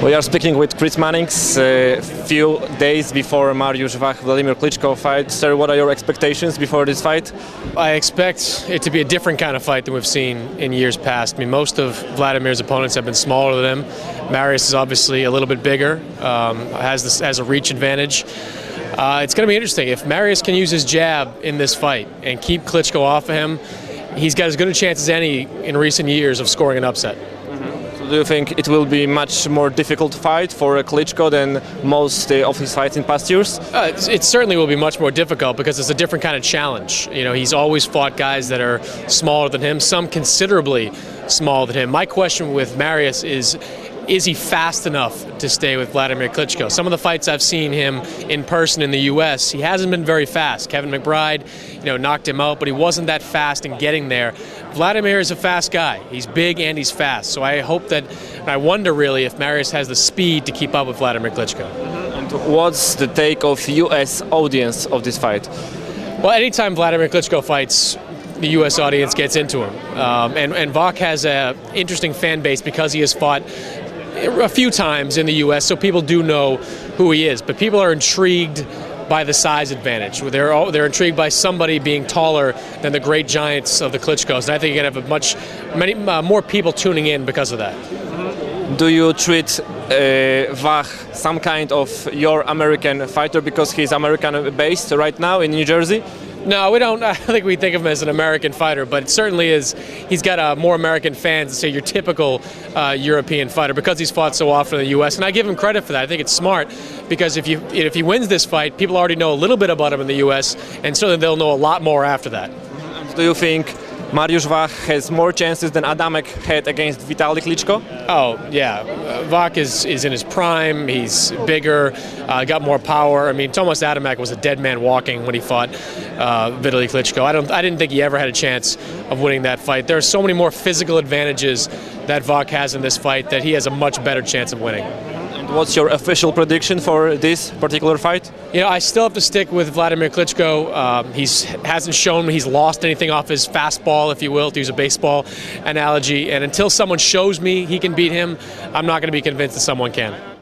We are speaking with Chris Mannix a few days before Mariusz Wach Vladimir Klitschko fight. Sir, what are your expectations before this fight? I expect it to be a different kind of fight than we've seen in years past. I mean, most of Vladimir's opponents have been smaller than him. Mariusz is obviously a little bit bigger, has a reach advantage. It's going to be interesting. If Mariusz can use his jab in this fight and keep Klitschko off of him, he's got as good a chance as any in recent years of scoring an upset. So do you think it will be much more difficult fight for Klitschko than most of his fights in past years? It certainly will be much more difficult because it's a different kind of challenge. You know, he's always fought guys that are smaller than him, some considerably smaller than him. My question with Mariusz is he fast enough to stay with Vladimir Klitschko? Some of the fights I've seen him in person in the U.S., he hasn't been very fast. Kevin McBride, knocked him out, but he wasn't that fast in getting there. Vladimir is a fast guy. He's big and he's fast. So I hope that, and I wonder really if Mariusz has the speed to keep up with Vladimir Klitschko. And what's the take of U.S. audience of this fight? Well, anytime Vladimir Klitschko fights, the U.S. audience gets into him. And Wach has an interesting fan base because he has fought a few times in the U.S., so people do know who he is. But people are intrigued by the size advantage. They're intrigued by somebody being taller than the great giants of the Klitschkos. And I think you're going to have many more people tuning in because of that. Do you treat Wach some kind of your American fighter because he's American-based right now in New Jersey? No, we don't. I think we think of him as an American fighter, but it certainly is. He's got more American fans than, say, your typical European fighter because he's fought so often in the U.S. And I give him credit for that. I think it's smart because if he wins this fight, people already know a little bit about him in the U.S. and certainly they'll know a lot more after that. Do you think Mariusz Wach has more chances than Adamek had against Vitaly Klitschko? Oh, yeah. Wach is in his prime. He's bigger, got more power. I mean, Thomas Adamek was a dead man walking when he fought Vitaly Klitschko. I didn't think he ever had a chance of winning that fight. There are so many more physical advantages that Wach has in this fight that he has a much better chance of winning. What's your official prediction for this particular fight? I still have to stick with Vladimir Klitschko. He hasn't shown me he's lost anything off his fastball, if you will, to use a baseball analogy. And until someone shows me he can beat him, I'm not going to be convinced that someone can.